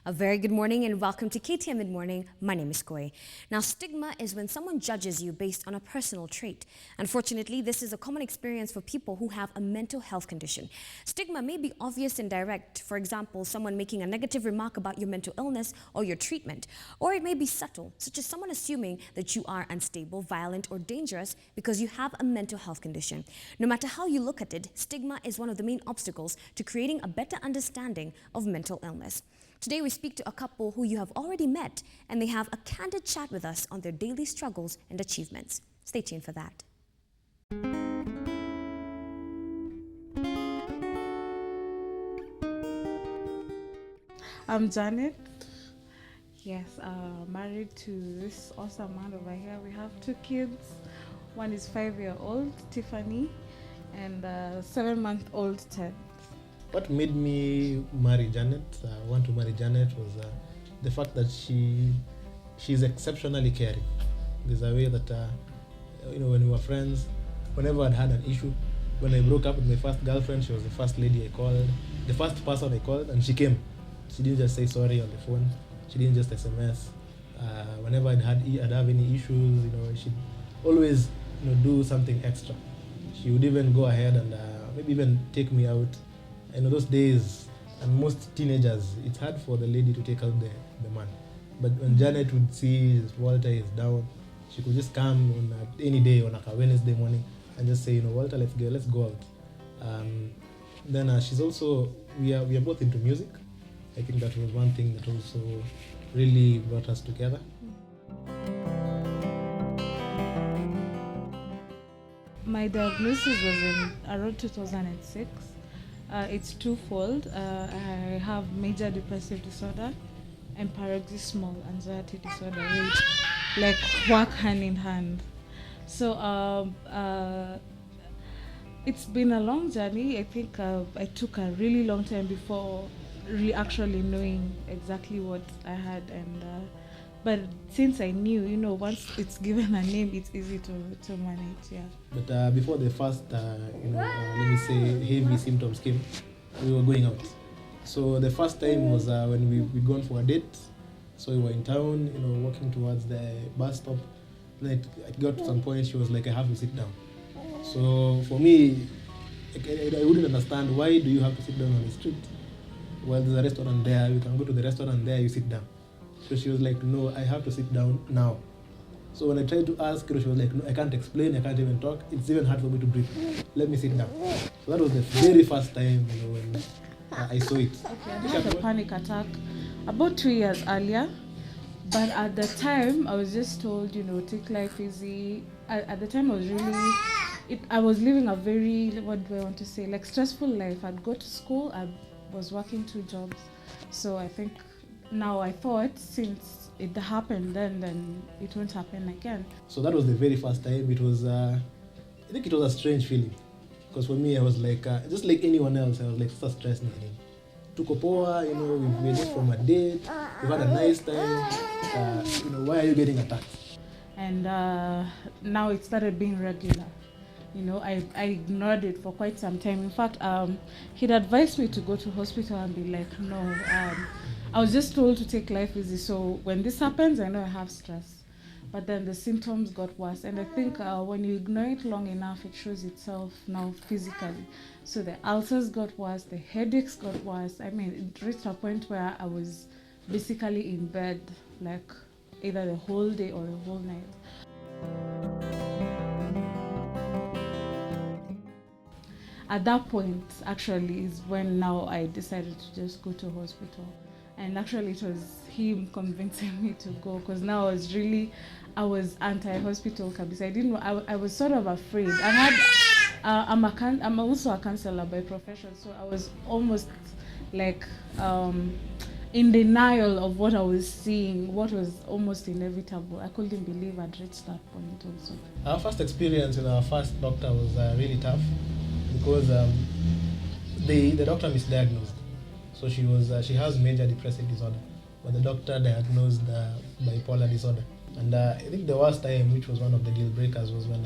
A very good morning and welcome to KTN Midmorning. My name is Koi. Now, stigma is when someone judges you based on a personal trait. Unfortunately, this is a common experience for people who have a mental health condition. Stigma may be obvious and direct, for example, someone making a negative remark about your mental illness or your treatment. Or it may be subtle, such as someone assuming that you are unstable, violent, or dangerous because you have a mental health condition. No matter how you look at it, stigma is one of the main obstacles to creating a better understanding of mental illness. Today we speak to a couple who you have already met, and they have a candid chat with us on their daily struggles and achievements. Stay tuned for that. I'm Janet. Yes, married to this awesome man over here. We have 2 kids. One is 5-year-old, Tiffany, and 7-month-old, Ted. What made me marry Janet, want to marry Janet, was the fact that she's exceptionally caring. There's a way that, when we were friends, whenever I'd had an issue, when I broke up with my first girlfriend, she was the first lady I called, the first person I called, and she came. She didn't just say sorry on the phone. She didn't just SMS. Whenever I'd have any issues, she'd always, do something extra. She would even go ahead and maybe even take me out. Those days, and most teenagers, it's hard for the lady to take out the man. But when Janet would see Walter is down, she could just come on any day on a Wednesday morning and just say, Walter, let's go out. Then she's also, we are both into music. I think that was one thing that also really brought us together. My diagnosis was in around 2006. It's twofold. I have major depressive disorder and paroxysmal anxiety disorder, which work hand in hand. So it's been a long journey. I think I took a really long time before really actually knowing exactly what I had, and but since I knew, once it's given a name, it's easy to manage. Yeah. But before the first, let me say, heavy symptoms came, we were going out. So the first time was when we'd gone for a date. So we were in town, walking towards the bus stop. Then it got to some point, she was like, I have to sit down. So for me, I wouldn't understand, why do you have to sit down on the street? Well, there's a restaurant there, you can go to the restaurant there, you sit down. So she was like, no, I have to sit down now. So when I tried to ask her, she was like, no, I can't explain, I can't even talk. It's even hard for me to breathe. Let me sit down. So that was the very first time, when I saw it. Okay, I had a panic attack about 2 years earlier. But at the time, I was just told, take life easy. At the time, I was living a very, what do I want to say, stressful life. I'd go to school, I was working 2 jobs. So I think now I thought, since it happened then it won't happen again. So that was the very first time. It was, I think it was a strange feeling. Because for me, I was like, just like anyone else, I was like, such stress. Tuko poa, we made it from a date, we had a nice time, why are you getting attacked? And now it started being regular. I ignored it for quite some time. In fact, he'd advised me to go to hospital and be like, no, I was just told to take life easy. So when this happens, I know I have stress. But then the symptoms got worse. And I think when you ignore it long enough, it shows itself now physically. So the ulcers got worse, the headaches got worse. I mean, it reached a point where I was basically in bed, either the whole day or the whole night. At that point, actually, is when now I decided to just go to hospital. And actually, it was him convincing me to go, because now I was anti-hospital kabisa. I was sort of afraid. I'm also a counselor by profession, so I was almost in denial of what I was seeing, what was almost inevitable. I couldn't believe I'd reached that point also. Our first experience with our first doctor was really tough, because the doctor misdiagnosed. So she has major depressive disorder, but the doctor diagnosed bipolar disorder. And I think the worst time, which was one of the deal breakers, was when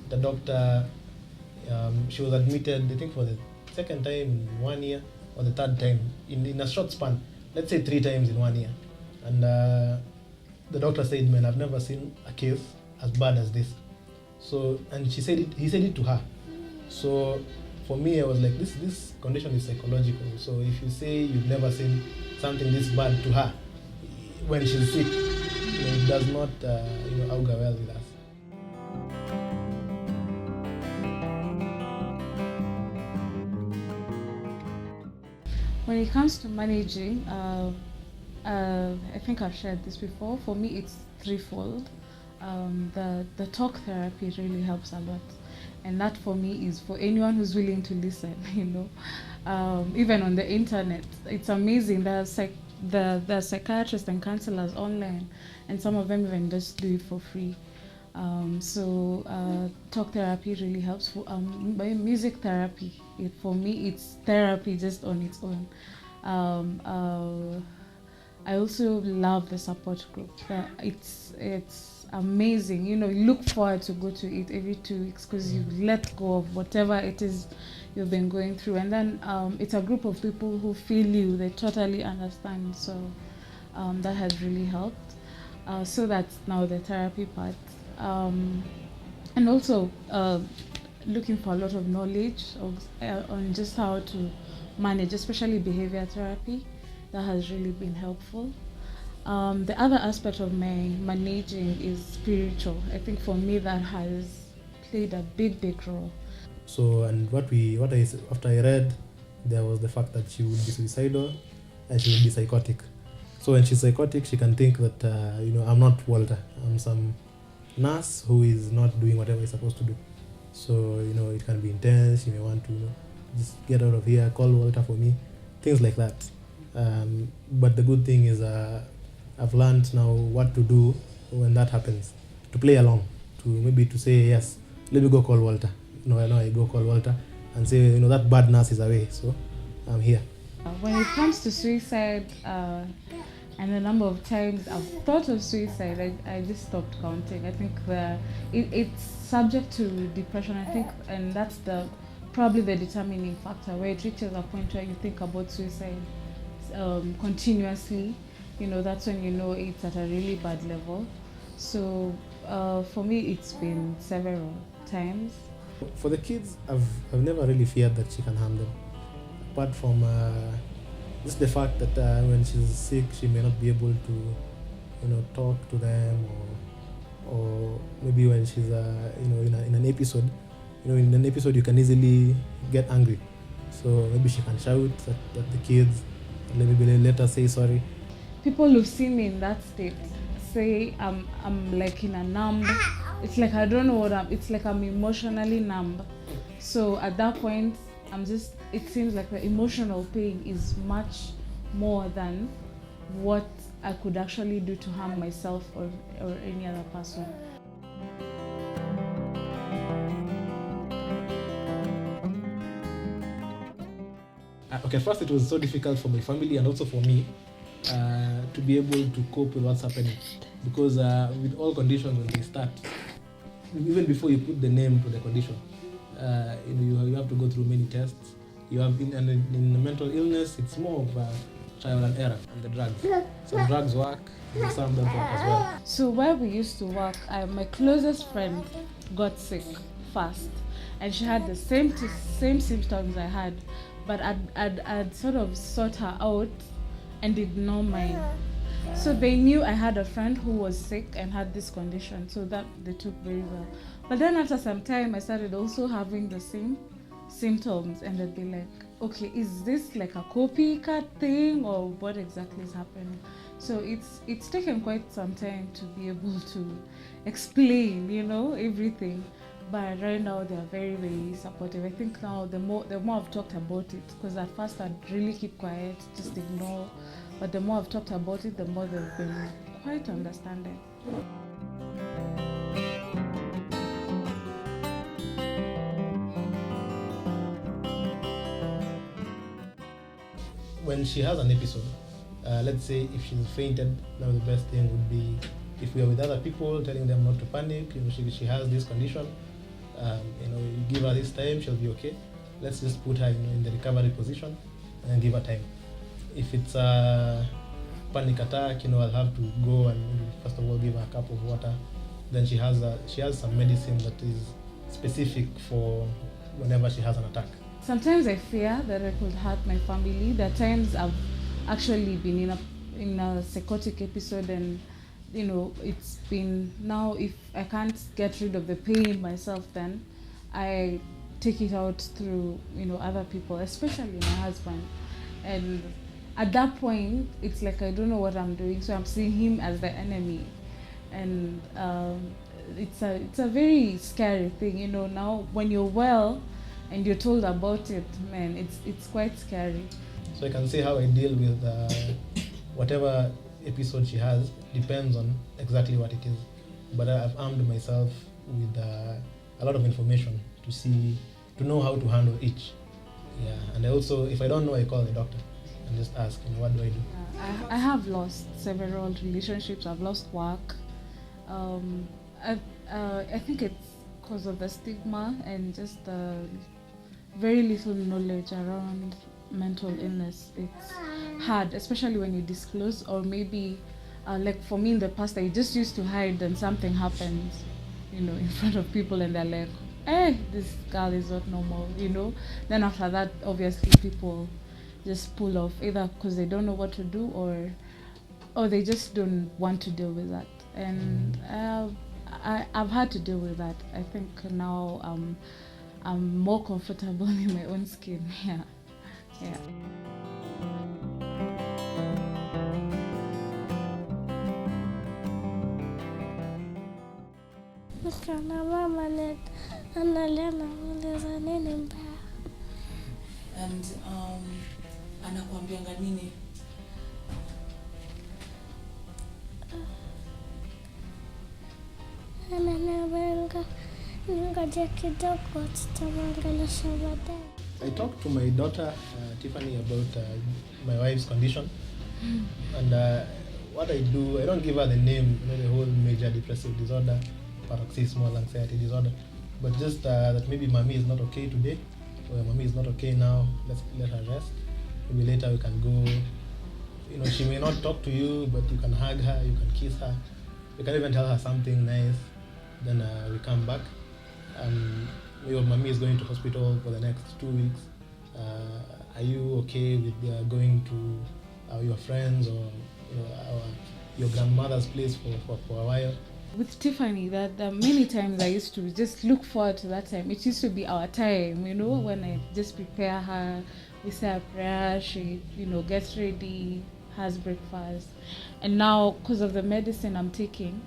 the doctor, she was admitted, I think for the second time in 1 year, or the third time, in a short span. let's say 3 times in 1 year. And the doctor said, man, I've never seen a case as bad as this. So, and he said it to her. So for me, I was like, this condition is psychological. So if you say you've never seen something this bad to her when she's sick, it does not augur well with us. When it comes to managing, I think I've shared this before. For me, it's threefold. The talk therapy really helps a lot, and that for me is for anyone who's willing to listen. Even on the internet, it's amazing. There are psychiatrists and counselors online, and some of them even just do it for free. Talk therapy really helps. Music therapy, for me, it's therapy just on its own. I also love the support group. It's amazing. You look forward to go to it every 2 weeks because you let go of whatever it is you've been going through, and then it's a group of people who feel you. They totally understand. So that has really helped. So that's now the therapy part. And also looking for a lot of knowledge on just how to manage, especially behavior therapy. That has really been helpful. The other aspect of my managing is spiritual. I think for me that has played a big role. So, and after I read, there was the fact that she would be suicidal and she would be psychotic. So when she's psychotic, she can think that I'm not Walter. I'm some nurse who is not doing whatever he's supposed to do. So it can be intense. You may want to just get out of here, call Walter for me, things like that. But the good thing is I've learned now what to do when that happens, to play along, to say, yes, let me go call Walter. I go call Walter and say, that bad nurse is away, so I'm here. When it comes to suicide and the number of times I've thought of suicide, I just stopped counting. I think it's subject to depression, I think, and that's probably the determining factor, where it reaches a point where you think about suicide continuously. That's when it's at a really bad level. So for me, it's been several times. For the kids, I've never really feared that she can harm them, apart from just the fact that when she's sick, she may not be able to talk to them, or maybe when she's in an episode, in an episode you can easily get angry, so maybe she can shout at the kids and maybe let her say sorry. People who've seen me in that state say I'm like in a numb. It's like I don't know what it's like. I'm emotionally numb. So at that point, it seems like the emotional pain is much more than what I could actually do to harm myself or any other person. Okay, first it was so difficult for my family and also for me to be able to cope with what's happening, because with all conditions when they start, even before you put the name to the condition, you have to go through many tests. You have in mental illness, it's more of trial and error, and the drugs. Some drugs work, and some don't work as well. So where we used to work, my closest friend got sick fast, and she had the same symptoms I had, but I'd sort of sought her out and ignore mine. So they knew I had a friend who was sick and had this condition, so that they took very well. But then after some time, I started also having the same symptoms, and they'd be like, okay, is this like a copycat thing, or what exactly is happening? So it's taken quite some time to be able to explain, everything. But right now they are very, very supportive. I think now the more I've talked about it, because at first I'd really keep quiet, just ignore. But the more I've talked about it, the more they've been quite understanding. When she has an episode, let's say if she's fainted, now the best thing would be if we are with other people, telling them not to panic. She has this condition. You give her this time, she'll be okay. Let's just put her in the recovery position and give her time. if it's a panic attack, I'll have to go and maybe first of all give her a cup of water. Then she has some medicine that is specific for whenever she has an attack. Sometimes I fear that I could hurt my family. There are times I've actually been in a psychotic episode, and it's been, now if I can't get rid of the pain myself, then I take it out through other people, especially my husband. And at that point, it's like I don't know what I'm doing, so I'm seeing him as the enemy. And it's a very scary thing, now when you're well and you're told about it, man, it's quite scary. So I can say how I deal with whatever episode she has depends on exactly what it is. But I've armed myself with a lot of information to know how to handle each. Yeah, and I also, if I don't know, I call the doctor and just ask, what do I do? I have lost several relationships. I've lost work. I think it's because of the stigma and just very little knowledge around mental illness. It's hard, especially when you disclose, or maybe like for me in the past, I just used to hide, and something happens, in front of people, and they're like, hey, this girl is not normal, Then after that, obviously people just pull off, either because they don't know what to do, or they just don't want to deal with that. And I've had to deal with that. I think now I'm more comfortable in my own skin. Yeah. Msichana mama analia nauliza nini mbaya. And anakuambianga nini? Ananiambia ningoje kidogo, tutamwongelesha baadaye. I talked to my daughter, Tiffany, about my wife's condition. And what I do, I don't give her the name, the whole major depressive disorder, paroxysmal anxiety disorder, but just that maybe mommy is not okay today, or mommy is not okay now, let's let her rest. Maybe later we can go, she may not talk to you, but you can hug her, you can kiss her, you can even tell her something nice, then we come back. Your mommy is going to hospital for the next 2 weeks. Are you okay with going to your friends or your grandmother's place for a while? With Tiffany, that many times I used to just look forward to that time. It used to be our time, when I just prepare her, we say a prayer, she, gets ready, has breakfast. And now, because of the medicine I'm taking,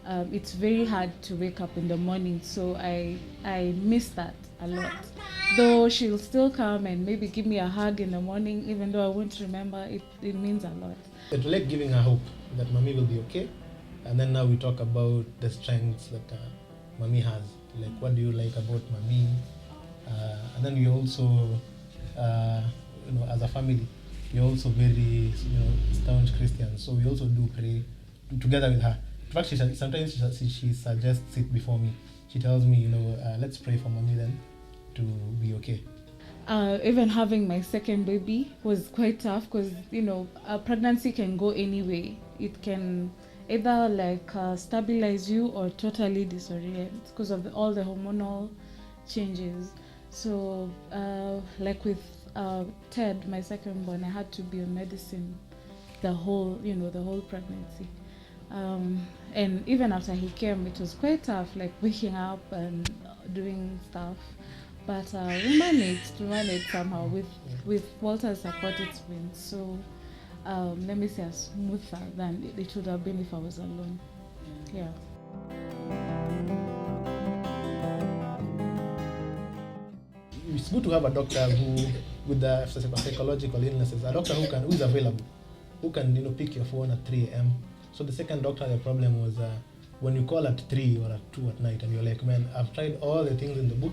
it's very hard to wake up in the morning, so I miss that a lot. Though she'll still come and maybe give me a hug in the morning, even though I won't remember, it means a lot. It's like giving her hope that mommy will be okay. And then now we talk about the strengths that mommy has. Like, what do you like about mommy? And then we also, as a family, we're also very, staunch Christians. So we also do pray together with her. In fact, sometimes she suggests it before me. She tells me, let's pray for mommy then to be okay. Even having my second baby was quite tough because, a pregnancy can go any way. It can either stabilize you or totally disorient because of all the hormonal changes. So with Ted, my second born, I had to be on medicine the whole pregnancy. And even after he came, it was quite tough, waking up and doing stuff. But we managed somehow with Walter's support. It's been so, let me say, smoother than it would have been if I was alone. Yeah. It's good to have a doctor who, with the psychological illnesses, a doctor who is available, who can pick your phone at 3 a.m. So the second doctor, the problem was when you call at 3 or at 2 at night and you're like, man, I've tried all the things in the book.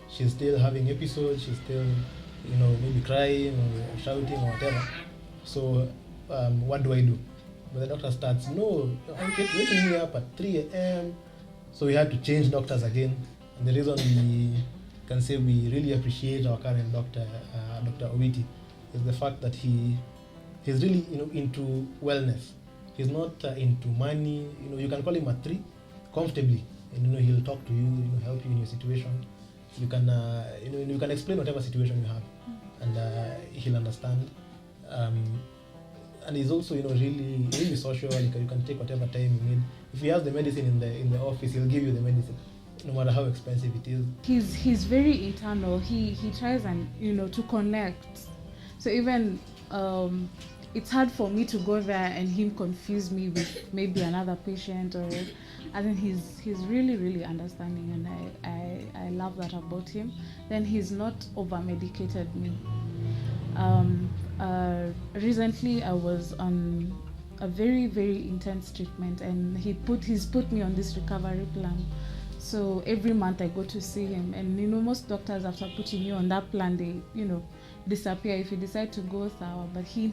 She's still having episodes, she's still, maybe crying or shouting or whatever. So what do I do? But the doctor starts, no, I'm waking me up at 3 a.m. So we had to change doctors again. And the reason we can say we really appreciate our current doctor, Dr. Owiti, is the fact that he he's really, into wellness. He's not into money. You can call him a 3 comfortably, and he'll talk to you, help you in your situation. You can, you can explain whatever situation you have, and he'll understand. And he's also, really social. You can take whatever time you need. If he has the medicine in the office, he'll give you the medicine, no matter how expensive it is. He's very internal. He tries and to connect. So even it's hard for me to go there and him confuse me with maybe another patient, or I think he's really, really understanding, and I love that about him. Then he's not over medicated me. Recently I was on a very, very intense treatment, and he's put me on this recovery plan. So every month I go to see him, and most doctors, after putting you on that plan, they disappear if you decide to go sour. But he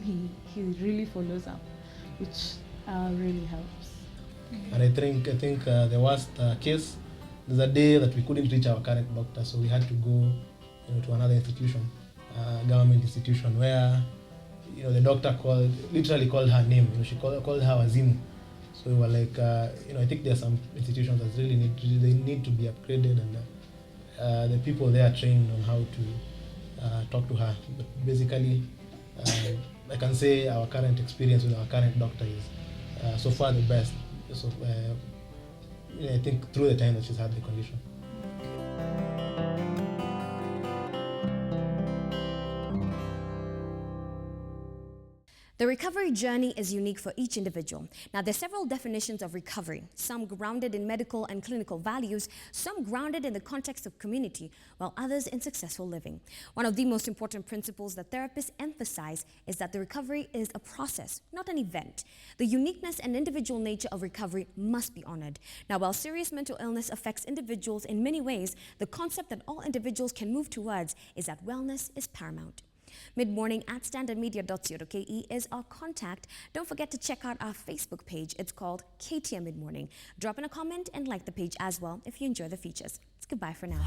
really follows up, which really helps. And I think the worst case, there's a day that we couldn't reach our current doctor, so we had to go to another institution, government institution, where the doctor literally called her name. She called her wazimu. So we were like, I think there are some institutions that really need to be upgraded, and the people there are trained on how to talk to her. But basically, I can say our current experience with our current doctor is so far the best. So I think through the time that she's had the condition. The recovery journey is unique for each individual. Now, there are several definitions of recovery, some grounded in medical and clinical values, some grounded in the context of community, while others in successful living. One of the most important principles that therapists emphasize is that the recovery is a process, not an event. The uniqueness and individual nature of recovery must be honored. Now, while serious mental illness affects individuals in many ways, the concept that all individuals can move towards is that wellness is paramount. Midmorning at standardmedia.co.ke is our contact. Don't forget to check out our Facebook page. It's called KTN Midmorning. Drop in a comment and like the page as well if you enjoy the features. It's goodbye for now.